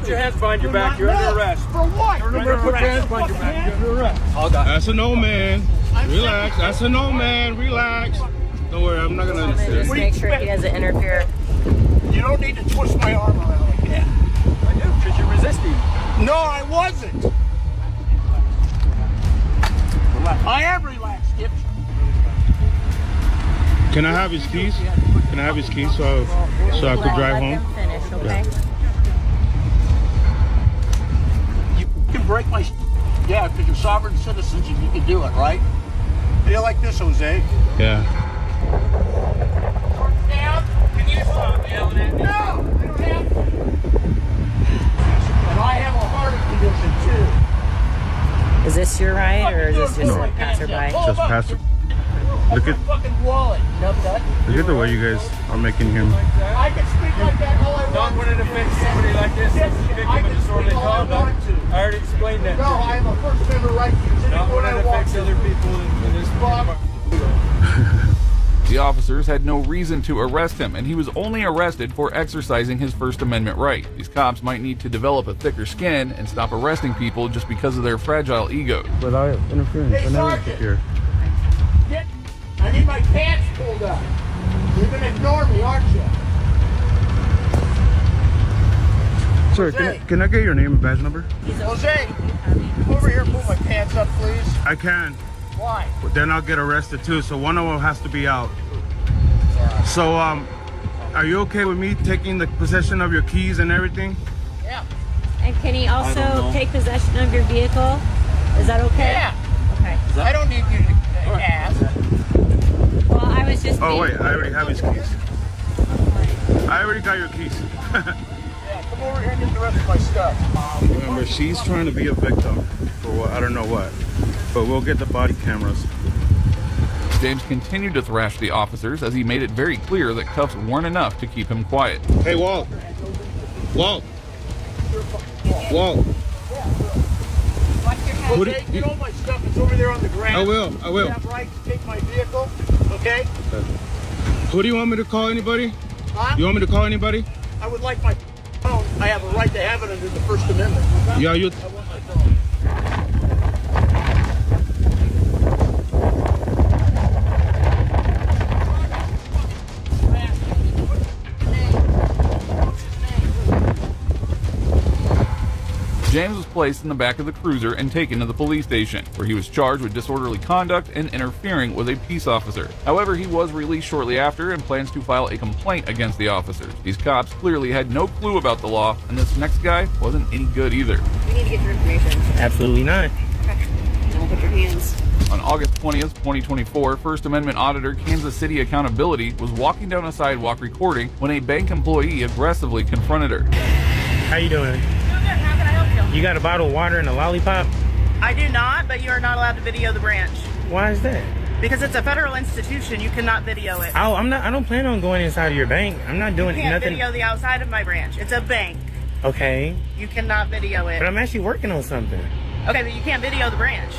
your hands behind your back. You're under arrest. For what? Put your hands behind your back. You're under arrest. That's a no, man. Relax. That's a no, man. Relax. Don't worry, I'm not gonna just make sure he doesn't interfere. You don't need to twist my arm around like that. I do, because you're resisting. No, I wasn't. I am relaxed, Skip. Can I have his keys? Can I have his keys so I could drive home? Finish, okay? You can break my. Yeah, because you're sovereign citizens and you can do it, right? How do you like this, Jose? Yeah. Down. Can you stop yelling at me? No, I don't have to. And I have a heart condition too. Is this your ride or is this just a passerby? Just pass it. Look at fucking wallet. look at the way you guys are making him. I can speak like that all I want. Not when it affects somebody like this. Yes, Victim I of can disorderly speak all I conduct. want to. I already explained that. No, I have a First Amendment right to use Not anyone when I it want affects to. other people in this environment. The officers had no reason to arrest him, and he was only arrested for exercising his First Amendment right. These cops might need to develop a thicker skin and stop arresting people just because of their fragile egos. Without interference, Hey, Sergeant. I need my pants pulled up. You're gonna ignore me, aren't you? Sir, can I get your name and badge number? Jose, come over here and pull my pants up, please. I can. Why? But then I'll get arrested too, so one of them has to be out. So, are you okay with me taking the possession of your keys and everything? Yeah. And can he also take possession of your vehicle? Is that okay? Yeah. Okay. I don't need you to ask. Well, I was just. Oh wait, I already have his keys. I already got your keys. Yeah, come over here and get the rest of my stuff. Remember, she's trying to be a victim for what, I don't know what. But we'll get the body cameras. James continued to thrash the officers as he made it very clear that cuffs weren't enough to keep him quiet. Hey, Walt. Walt. Walt. Okay, get all my stuff. It's over there on the ground. I will. You have right to take my vehicle, okay? Who do you want me to call? Anybody? Huh? You want me to call anybody? I would like my phone. I have a right to have it under the First Amendment. Yeah, you. I want my phone. James was placed in the back of the cruiser and taken to the police station, where he was charged with disorderly conduct and interfering with a peace officer. However, he was released shortly after and plans to file a complaint against the officers. These cops clearly had no clue about the law, and this next guy wasn't any good either. We need to get your information. Absolutely not. Okay. Don't put your hands. On August 20th, 2024, First Amendment auditor Kansas City Accountability was walking down a sidewalk recording when a bank employee aggressively confronted her. How you doing? How can I help you? You got a bottle of water and a lollipop? I do not, but you are not allowed to video the branch. Why is that? Because it's a federal institution, you cannot video it. Oh, I don't plan on going inside of your bank. I'm not doing You can't nothing. video the outside of my branch. It's a bank. Okay. You cannot video it. But I'm actually working on something. Okay, but you can't video the branch.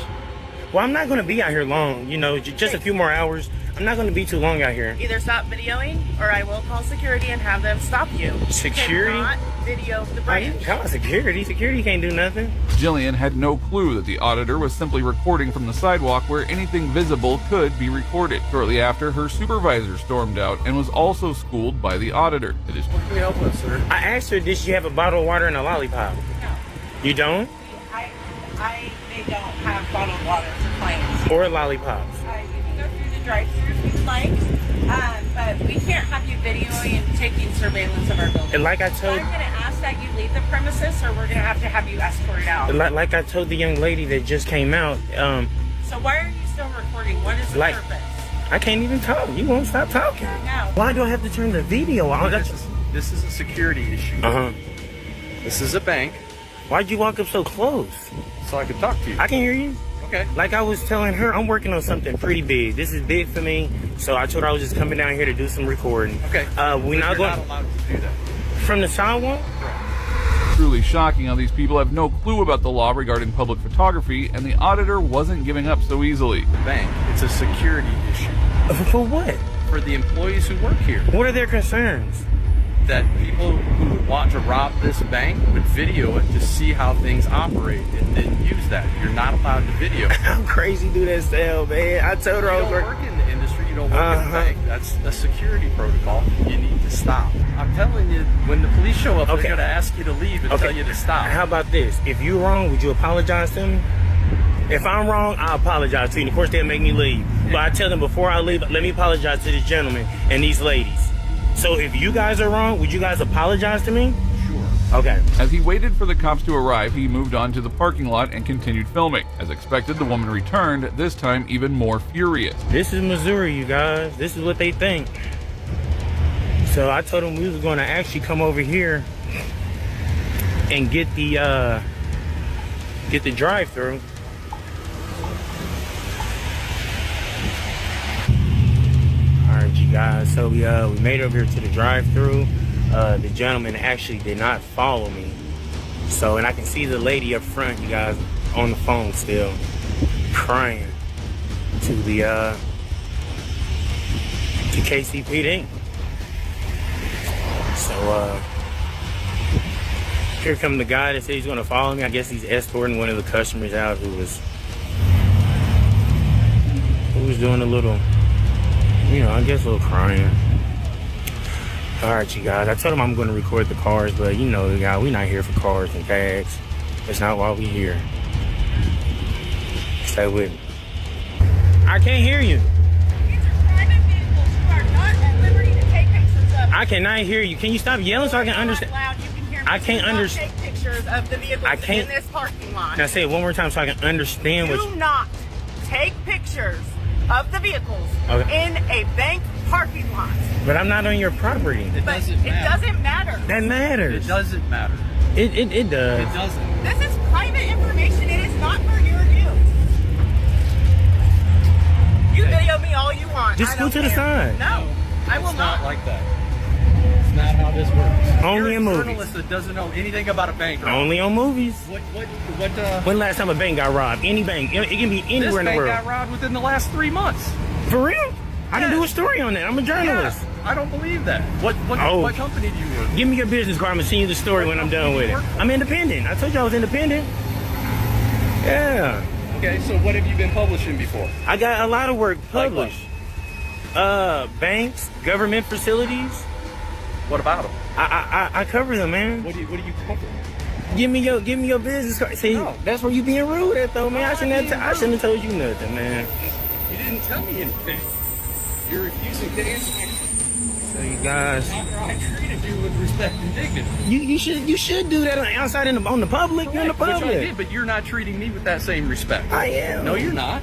Well, I'm not going to be out here long. You know, just a few more hours. I'm not going to be too long out here. Either stop videoing, or I will call security and have them stop you. Security? You cannot video the branch. Call security. Security can't do nothing. Jillian had no clue that the auditor was simply recording from the sidewalk where anything visible could be recorded. Shortly after, her supervisor stormed out and was also schooled by the auditor. It is Can you help us, sir? I asked her, did she have a bottle of water and a lollipop? No. You don't? They don't have bottled water for clients. Or lollipops? You can go through the drive-thru if you'd like, but we can't have you videoing and taking surveillance of our building. And like I So told... I'm going to ask that you leave the premises, or we're going to have you escorted out. Like I told the young lady that just came out, So why are you still recording? What is the purpose? I can't even talk. You won't stop talking. No. Why do I have to turn the video on? This is a security issue. Uh-huh. This is a bank, Why'd you walk up so close? so I can talk to you. I can hear you. Okay. Like I was telling her, I'm working on something pretty big. This is big for me. So I told her I was just coming down here to do some recording. Okay. We're not You're going not allowed to do that. from the sidewalk. truly shocking how these people have no clue about the law regarding public photography, and the auditor wasn't giving up so easily. The bank, it's a security issue For what? for the employees who work here. What are their concerns? that people who would want to rob this bank would video it to see how things operate and then use that. You're not allowed to video. How crazy do that sound, man? I told her I You was don't work in the industry, you don't work in the bank. That's a security protocol. You need to stop. I'm telling you, when the police show up, they're going to ask you to leave and tell you to stop. How about this? If you're wrong, would you apologize to me? If I'm wrong, I'll apologize to you. Of course, they'll make me leave. But I tell them before I leave, let me apologize to this gentleman and these ladies. So if you guys are wrong, would you guys apologize to me? Sure. Okay. As he waited for the cops to arrive, he moved on to the parking lot and continued filming. As expected, the woman returned, this time even more furious. This is Missouri, you guys. This is what they think. So I told them we was going to actually come over here and get the drive-through. Alright, you guys, so we made it over here to the drive-through. The gentleman actually did not follow me. So, and I can see the lady up front, you guys, on the phone still, crying to the to KCPD. So here come the guy that said he's gonna follow me. I guess he's escorting one of the customers out who was doing a little, you know, I guess a little crying. All right, you guys, I told him I'm gonna record the cars, but you know, guys, we're not here for cars and bags. That's not why we here. Stay with me. I can't hear you. These are private vehicles. You are not at liberty to take pictures of. I cannot hear you. Can you stop yelling so I can understand? Loud. You can hear me. I can't Do not understand. Take pictures of the vehicles I can't. in this parking lot. Now say it one more time so I can understand what Do not take pictures of the vehicles Okay. in a bank parking lot. But I'm not on your property. It But doesn't it matter. doesn't matter. That matters. It doesn't matter. It does. It doesn't. This is private information. It is not for your use. You video me all you want. Just I go don't to the care. side. No, I will It's not not. like that. It's not how this works. Only You're in a movies. journalist that doesn't know anything about a bank. Right? Only on movies. What When last time a bank got robbed? Any bank. It can be this anywhere in the bank world. got robbed within the last 3 months. For real? I can Yes. do a story on that. I'm a journalist. Yeah, I don't believe that. What Oh. company do you work for? Give me your business card. I'm going to send you the story when I'm done with it. I'm independent. I told you I was independent. Yeah. Okay, so what have you been publishing before? I got a lot of work Like published. Banks, government facilities. What about them? I cover them, man. What do you cover? Give me your business card. See, No. that's where you being rude at though, man. I shouldn't have told you nothing, man. You didn't tell me anything. You're refusing to answer my questions. So you guys, After I treated you with respect and dignity. you should do that outside on the public. You're in the Which I public. did, but you're not treating me with that same respect. I am. No, you're not.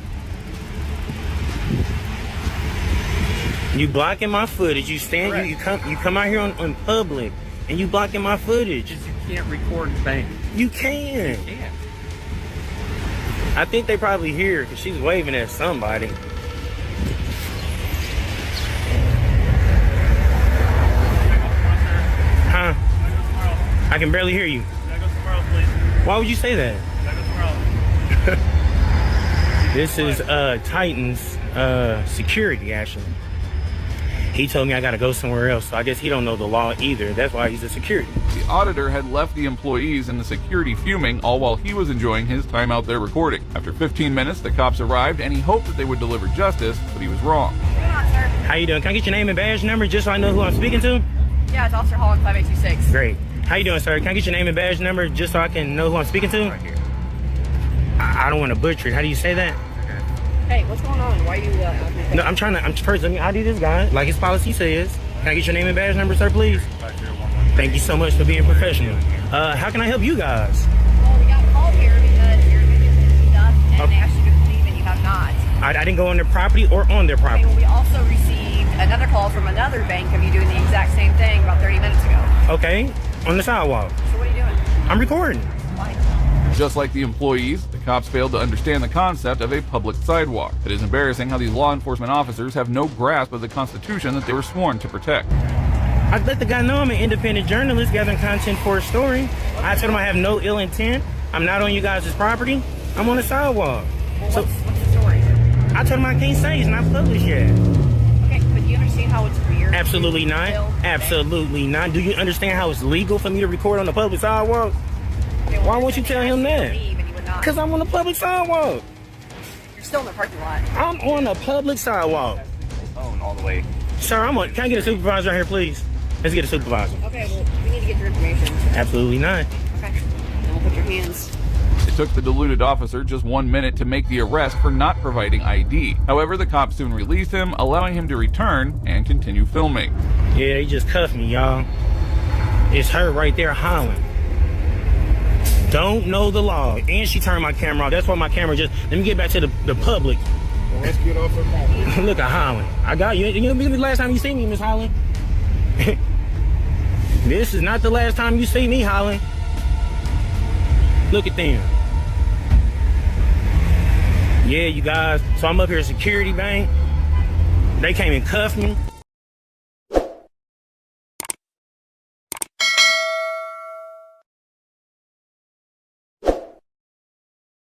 You blocking my footage. You stand. Correct. You come out here on public, and you blocking my footage. Just you can't record the bank. You can. You can't. I think they probably hear because she's waving at somebody. Huh? I can barely hear you. Why would you say that? This is Titan's security, actually. He told me I gotta go somewhere else, so I guess he don't know the law either. That's why he's a security. The auditor had left the employees and the security fuming, all while he was enjoying his time out there recording. After 15 minutes, the cops arrived, and he hoped that they would deliver justice, but he was wrong. How you doing? Can I get your name and badge number just so I know who I'm speaking to? Yeah, it's Officer Holland 5826. Great. How you doing, sir? Can I get your name and badge number just so I can know who I'm speaking to? Right here. I don't want to butcher it. How do you say that? Hey, what's going on? Why are you No, I'm first, let me ID this guy, like his policy says. Can I get your name and badge number, sir, please? Thank you so much for being professional. How can I help you guys? Well, we got called here because you're doing stuff and they asked you to leave and you have not. I didn't go on their property or on their Okay, property. well, we also received another call from another bank of you doing the exact same thing about 30 minutes ago. Okay, on the sidewalk. So what are you doing? I'm recording. Why? Just like the employees, the cops failed to understand the concept of a public sidewalk. It is embarrassing how these law enforcement officers have no grasp of the Constitution that they were sworn to protect. I let the guy know I'm an independent journalist gathering content for a story. I told him I have no ill intent. I'm not on you guys' property. I'm on the sidewalk. Well, So what's the story? I told him I can't say it's not published yet. Okay, but you understand understand how it's weird? Absolutely not. Still? Absolutely not. Do you understand how it's legal for me to record on the public sidewalk? Okay, Why won't you tell him that? Because Because I'm on the public sidewalk. you're still in the parking lot. I'm on the public sidewalk. Phone all the way. Sir, can I get a supervisor out here, please? Let's get a supervisor. Okay, well, we need to get your information. Absolutely not. Okay. Then we'll put your hands. It took the deluded officer just 1 minute to make the arrest for not providing ID. However, the cops soon released him, allowing him to return and continue filming. Yeah, they just cuffed me, y'all. It's her right there hollering. Don't know the law. And she turned my camera off. That's why my camera just... Let me get back to the public. Well, let's get off her phone. Look at Holland. I got you. You know the last time you see me, Miss Holland? This is not the last time you see me, Holland. Look at them. Yeah, you guys. So I'm up here at security bank. They came and cuffed me.